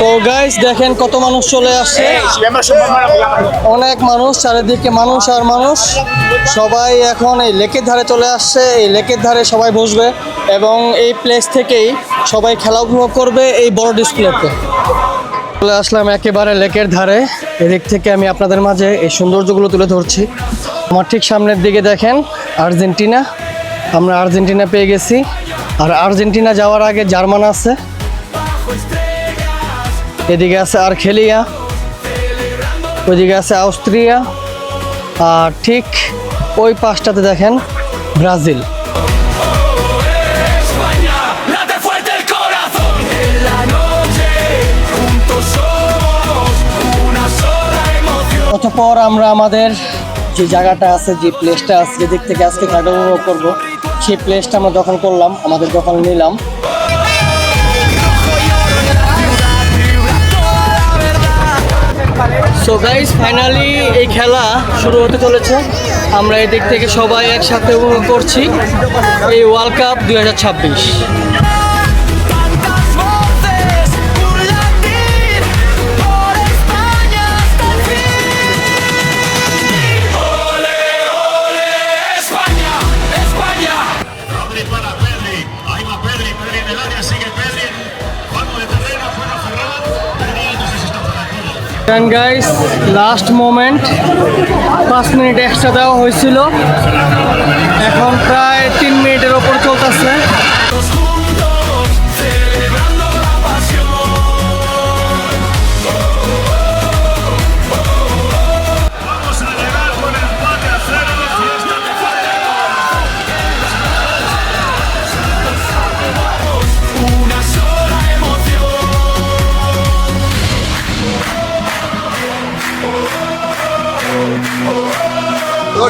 তো গাইস দেখেন কত মানুষ চলে আসছে, অনেক মানুষ, চারিদিকে মানুষ আর মানুষ। সবাই এখন এই লেকের ধারে চলে আসছে, এই লেকের ধারে সবাই বসবে এবং এই প্লেস থেকেই সবাই খেলা উপভোগ করবে এই বড় ডিসপ্লেতে। চলে আসলাম একেবারে লেকের ধারে, এদিক থেকে আমি আপনাদের মাঝে এই সৌন্দর্যগুলো তুলে ধরছি। আমার ঠিক সামনের দিকে দেখেন আর্জেন্টিনা, আমরা আর্জেন্টিনা পেয়ে গেছি। আর আর্জেন্টিনা যাওয়ার আগে জার্মান আছে, এদিকে আছে আর্জেন্টিনা, ওইদিকে আছে অস্ট্রিয়া, আর ঠিক ওই পাশটাতে দেখেন ব্রাজিল। অতঃপর আমরা আমাদের যে জায়গাটা আছে, যে প্লেসটা আছে, যেদিক থেকে আজকে খেলা উপভোগ করবো, সেই প্লেসটা আমরা দখল করলাম, আমাদের দখল নিলাম। সো গাইস ফাইনালি এই খেলা শুরু হতে চলেছে। আমরা এদিক থেকে সবাই একসাথে উপভোগ করছি এই world cup 2026। Guys last moment, 5 minute extra দেওয়া হয়েছিল, এখন প্রায় 3 মিনিটের ওপর চলতেছে।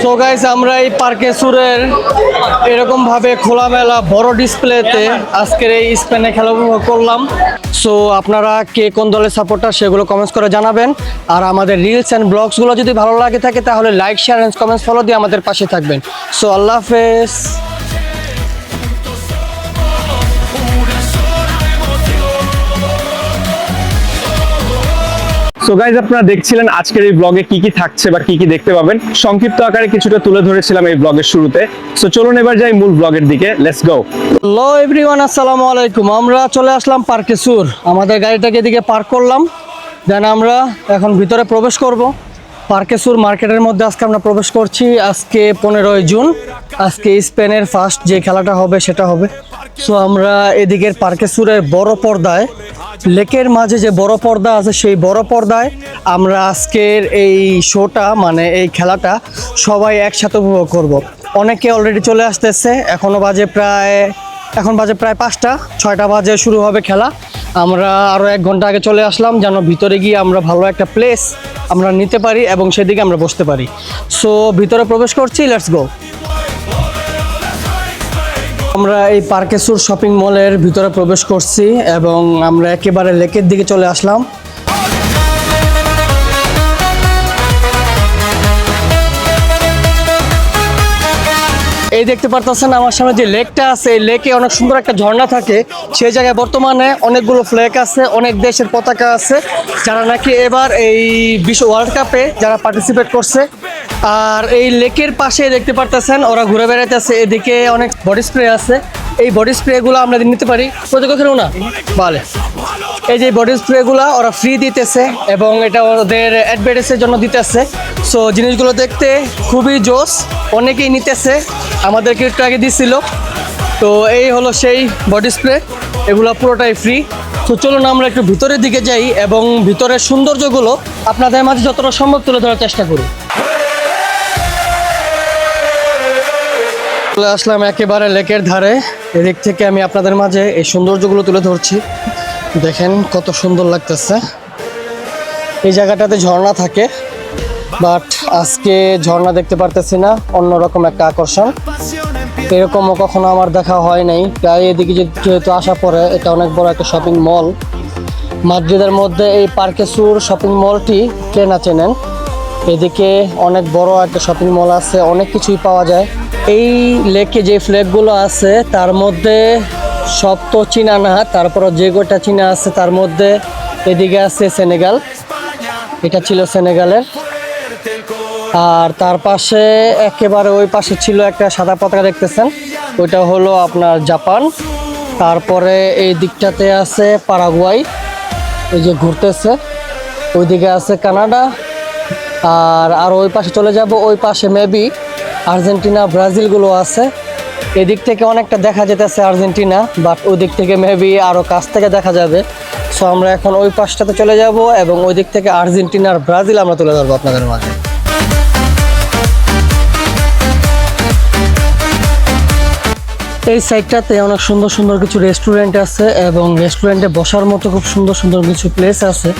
সো গাইস আমরা এই পার্কে সুরের এরকম ভাবে খোলামেলা বড় ডিসপ্লেতে আজকের এই স্পেনে খেলা উপভোগ করলাম। সো আপনারা কে কোন দলের সাপোর্টার সেগুলো কমেন্টস করে জানাবেন। আর আমাদের রিলস অ্যান্ড ব্লগসগুলো যদি ভালো লাগে থাকে তাহলে like, share and comments follow দিয়ে আমাদের পাশে থাকবেন। সো আল্লাহ হাফেজ। সো গাইজ আপনারা দেখছিলেন আজকের এই ব্লগে কি কি থাকছে বা কি কি দেখতে পাবেন, সংক্ষিপ্ত আকারে কিছুটা তুলে ধরেছিলাম এই ব্লগের শুরুতে। সো চলুন এবার যাই মূল ব্লগের দিকে, লেটস গো। হ্যালো এভরিওয়ান, আসসালামু আলাইকুম। আমরা চলে আসলাম পার্কে সুর, আমাদের গাড়িটাকে এদিকে পার্ক করলাম, দেন আমরা এখন ভিতরে প্রবেশ করব। পার্কে সুর মার্কেটের মধ্যে আজকে আমরা প্রবেশ করছি। আজকে 15ই জুন, আজকে স্পেনের ফার্স্ট যে খেলাটা হবে সেটা হবে। সো আমরা এদিকের পার্কে সুরের বড় পর্দায়, লেকের মাঝে যে বড় পর্দা আছে সেই বড় পর্দায় আমরা আজকের এই শোটা, মানে এই খেলাটা সবাই একসাথে উপভোগ করব। অনেকে অলরেডি চলে আসতেছে, এখন বাজে প্রায় 5টা, 6টা বাজে শুরু হবে খেলা। আমরা আরও 1 ঘন্টা আগে চলে আসলাম যেন ভিতরে গিয়ে আমরা ভালো একটা প্লেস আমরা নিতে পারি এবং সেদিকে আমরা বসতে পারি। সো ভিতরে প্রবেশ করছি, লেটস গো। আমরা এই পার্কে সুর শপিং মলের ভিতরে প্রবেশ করছি এবং আমরা একেবারে লেকের দিকে চলে আসলাম। এই দেখতে পারতেছেন আমার সামনে যে লেকটা আছে, এই লেকে অনেক সুন্দর একটা ঝর্ণা থাকে। সেই জায়গায় বর্তমানে অনেকগুলো ফ্ল্যাগ আছে, অনেক দেশের পতাকা আছে, যারা নাকি এবার এই বিশ্ব ওয়ার্ল্ড কাপে যারা পার্টিসিপেট করছে। আর এই লেকের পাশে দেখতে পারতেছেন ওরা ঘুরে বেড়াইতেছে, এদিকে অনেক বডি স্প্রে আছে। এই বডি স্প্রেগুলো আমরা নিতে পারি, প্রত্যেকেও না বলে। এই যে বডি স্প্রেগুলো ওরা ফ্রি দিতেছে এবং এটা ওদের অ্যাডভার্টাইজের জন্য দিতেছে। সো জিনিসগুলো দেখতে খুবই জোস, অনেকেই নিতেছে, আমাদেরকে একটু আগে দিছিল। তো এই হলো সেই বডি স্প্রে, এগুলো পুরোটাই ফ্রি। তো চলুন আমরা একটু ভিতরের দিকে যাই এবং ভিতরের সৌন্দর্যগুলো আপনাদের মাঝে যতটা সম্ভব তুলে ধরার চেষ্টা করি। চলে আসলাম একেবারে লেকের ধারে, এদিক থেকে আমি আপনাদের মাঝে এই সৌন্দর্যগুলো তুলে ধরছি। দেখেন কত সুন্দর লাগতেছে। এই জায়গাটাতে ঝর্ণা থাকে, বাট আজকে ঝর্ণা দেখতে পারতেছি না, অন্যরকম একটা আকর্ষণ। এরকমও কখনো আমার দেখা হয় নাই। প্রায় এদিকে যেহেতু আসা পড়ে, এটা অনেক বড় একটা শপিং মল। মাদ্রিদের মধ্যে এই পার্কে সুর শপিং মলটি কে না চেনেন। এদিকে অনেক বড় একটা শপিং মল আছে, অনেক কিছুই পাওয়া যায়। এই লেকে যে ফ্ল্যাগগুলো আছে তার মধ্যে সব তো চীনা না, তারপর যে গোটা চীনা আছে তার মধ্যে এদিকে আছে সেনেগাল, এটা ছিল সেনেগালের। আর তার পাশে একেবারে ওই পাশে ছিল একটা সাদা পতাকা দেখতেছেন, ওইটা হলো আপনার জাপান। তারপরে এই দিকটাতে আছে প্যারাগুয়াই, এই যে ঘুরতেছে। ওইদিকে আছে কানাডা। আর ওই পাশে চলে যাব, ওই পাশে মেবি আর্জেন্টিনা ব্রাজিলগুলো আছে। এদিক থেকে অনেকটা দেখা যেতেছে আর্জেন্টিনা, বাট ওই দিক থেকে মেবি আরও কাছ থেকে দেখা যাবে। সো আমরা এখন ওই পাশটাতে চলে যাব এবং ওই দিক থেকে আর্জেন্টিনা আর ব্রাজিল আমরা তুলে ধরবো আপনাদের মাঝে। এই সাইডটাতে অনেক সুন্দর সুন্দর কিছু রেস্টুরেন্ট আছে এবং রেস্টুরেন্টে বসার মতো খুব সুন্দর সুন্দর কিছু প্লেস আছে।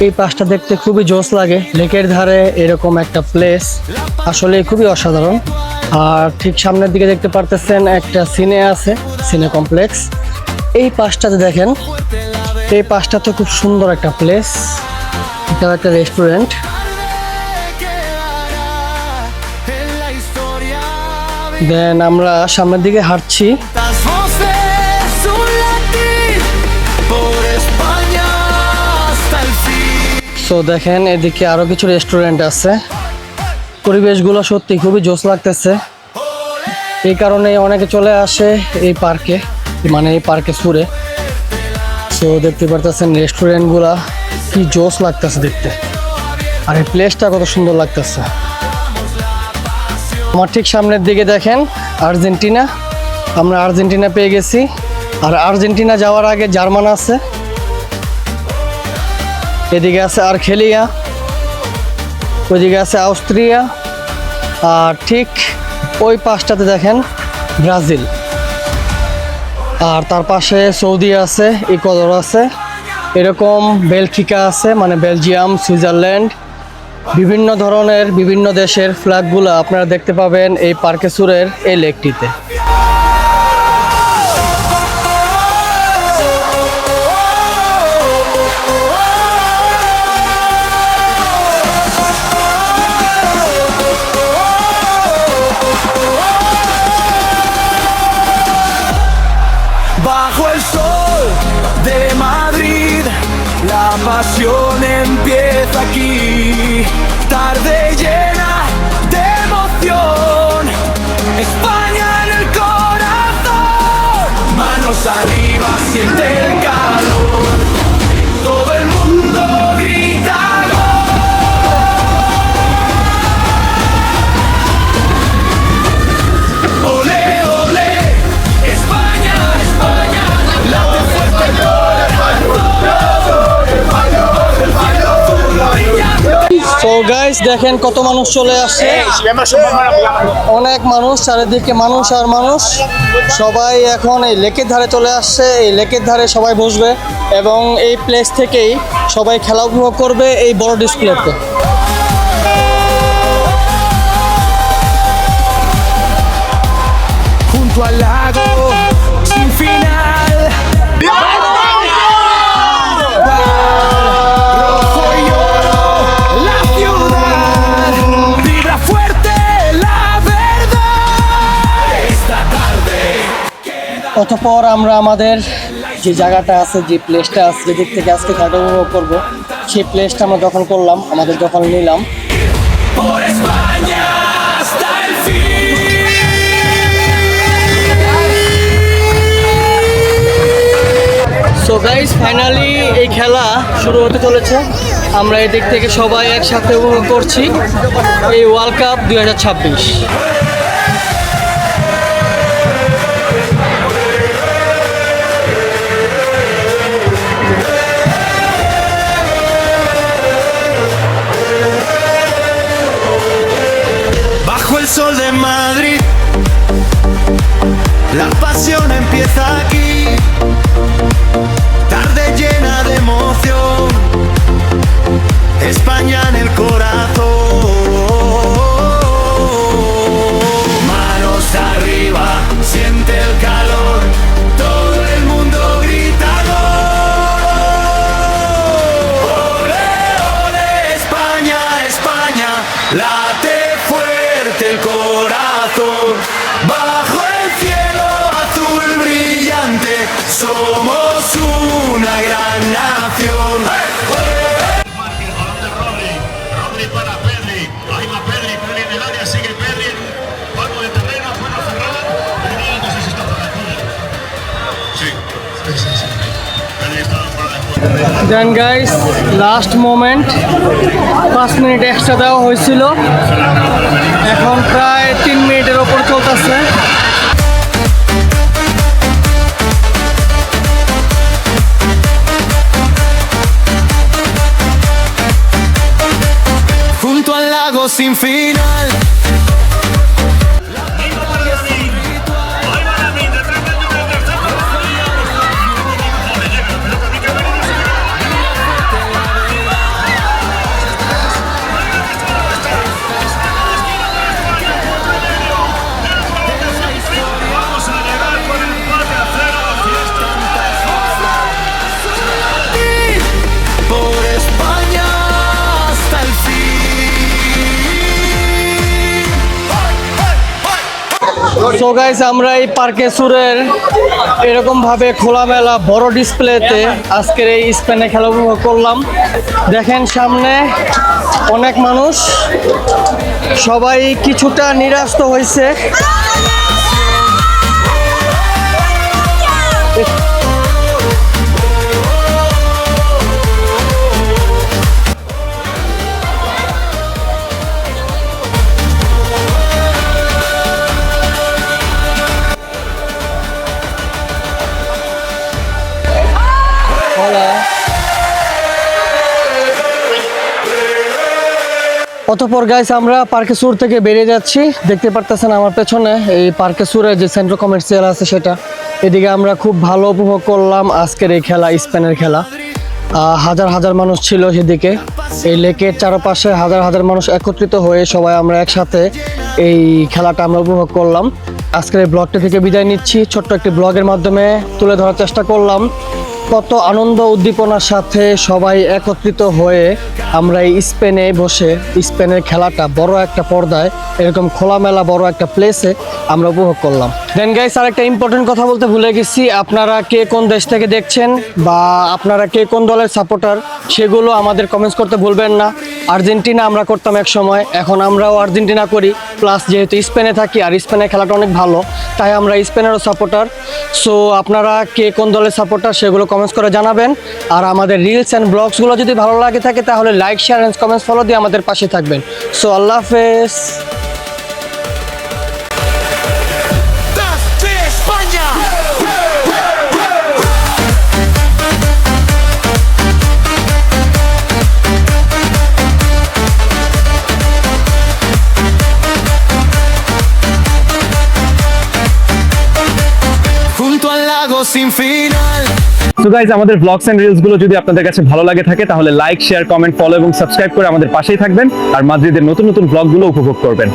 এই পাশটা দেখতে খুবই জোস লাগে, লেকের ধারে এরকম একটা প্লেস আসলে খুবই অসাধারণ। আর ঠিক সামনের দিকে দেখতে পারতেছেন একটা সিনে আছে, সিনে কমপ্লেক্স। এই পাশটাতে দেখেন, এই পাশটাতে খুব সুন্দর একটা প্লেস, এটাও একটা রেস্টুরেন্ট। দেন আমরা সামনের দিকে হাঁটছি। সো দেখেন এদিকে আরো কিছু রেস্টুরেন্ট আছে। পরিবেশগুলো সত্যি খুবই জোস লাগতেছে, এই কারণে অনেকে চলে আসে এই পার্কে, মানে এই পার্কে সুরে। সো দেখতে পারতেছেন রেস্টুরেন্টগুলা কি জোস লাগতেছে দেখতে, আর এই প্লেসটা কত সুন্দর লাগতেছে। আমার ঠিক সামনের দিকে দেখেন আর্জেন্টিনা, আমরা আর্জেন্টিনা পেয়ে গেছি। আর আর্জেন্টিনা যাওয়ার আগে জার্মান আছে, এদিকে আছে আর্জেন্টিনা, ওইদিকে আছে অস্ট্রিয়া, আর ঠিক ওই পাশটাতে দেখেন ব্রাজিল। আর তার পাশে সৌদি আছে, ইকুয়েডর আছে, এরকম বেলজিকা আছে, মানে বেলজিয়াম, সুইজারল্যান্ড, বিভিন্ন ধরনের বিভিন্ন দেশের ফ্ল্যাগগুলো আপনারা দেখতে পাবেন এই পার্কে সুরের এই লেকটিতে। Bajo el sol de Madrid, la pasión empieza aquí. Tarde llena de emoción, España en el corazón. Manos arriba, siente el calor. Todo el mundo grita gol. Olé, olé, España, España, late fuerte el gol, el so guys দেখেন কত মানুষ চলে আসছে, অনেক মানুষ, চারিদিকে মানুষ আর মানুষ। সবাই এখন এই লেকের ধারে চলে আসছে, এই লেকের ধারে সবাই বসবে এবং এই প্লেস থেকেই সবাই খেলা উপভোগ করবে এই বড় ডিসপ্লেতে। junto al lago sin final. Rojo y oro, la ciudad vibra fuerte la verdad. Esta tarde অতঃপর আমরা আমাদের যে জায়গাটা আছে, যে প্লেসটা আছে, যেদিক থেকে আজকে খেলাটা উপভোগ করবো, সেই প্লেসটা আমরা দখল করলাম, আমাদের দখল নিলাম। por España hasta el fin. So guys finally এই খেলা শুরু হতে চলেছে। আমরা এদিক থেকে সবাই একসাথে উপভোগ করছি এই world cup 2026। Bajo el sol de Madrid, la pasión empieza aquí. Tarde then guys last moment 5 minute extra দেওয়া হয়েছিল, এখন প্রায় 3 মিনিটের ওপর চলতেছে। Junto al lago sin final. Por España hasta el fin. So guys আমরা এই পার্কে সুরের এরকম ভাবে খোলামেলা বড় ডিসপ্লেতে আজকের এই স্পেনে খেলা উপভোগ করলাম। দেখেন সামনে অনেক মানুষ, সবাই কিছুটা নিরাশ তো হয়েছে। অতঃপর গাইস আমরা পার্কে সুর থেকে বেরিয়ে যাচ্ছি। দেখতে পারতেছেন আমার পেছনে এই পার্কে সুরের যে সেন্ট্রাল কমার্শিয়াল আছে সেটা, এদিকে আমরা খুব ভালো উপভোগ করলাম আজকের এই খেলা, স্পেনের খেলা। হাজার হাজার মানুষ ছিল সেদিকে, এই লেকের চারপাশে হাজার হাজার মানুষ একত্রিত হয়ে সবাই আমরা একসাথে এই খেলাটা আমরা উপভোগ করলাম। আজকের এই ব্লগটা থেকে বিদায় নিচ্ছি, ছোট্ট একটি ব্লগের মাধ্যমে তুলে ধরার চেষ্টা করলাম কত আনন্দ উদ্দীপনার সাথে সবাই একত্রিত হয়ে আমরা এই স্পেনে বসে স্পেনের খেলাটা বড় একটা পর্দায় এরকম খোলামেলা বড় একটা প্লেসে আমরা উপভোগ করলাম। দেন গাইস আরেকটা ইম্পর্টেন্ট কথা বলতে ভুলে গেছি, আপনারা কে কোন দেশ থেকে দেখছেন বা আপনারা কে কোন দলের সাপোর্টার সেগুলো আমাদের কমেন্টস করতে ভুলবেন না। আর্জেন্টিনা আমরা করতাম এক সময়, এখন আমরাও আর্জেন্টিনা করি, প্লাস যেহেতু স্পেনে থাকি আর স্পেনের খেলাটা অনেক ভালো তাই আমরা স্পেনেরও সাপোর্টার। সো আপনারা কে কোন দলের সাপোর্টার সেগুলো কমেন্টস করে জানাবেন। আর আমাদের রিলস অ্যান্ড ব্লগসগুলো যদি ভালো লাগে থাকে তাহলে like, share and comments follow দিয়ে আমাদের পাশে থাকবেন। সো আল্লাহ হাফেজ। De España. Junto al lago sin final. So guys আমাদের ব্লগস এন্ড রিলস গুলো যদি আপনাদের কাছে ভালো লাগে থাকে তাহলে লাইক, শেয়ার, কমেন্ট, ফলো এবং সাবস্ক্রাইব করে আমাদের পাশেই থাকবেন আর মাদ্রিদের নতুন নতুন ব্লগগুলো উপভোগ করবেন।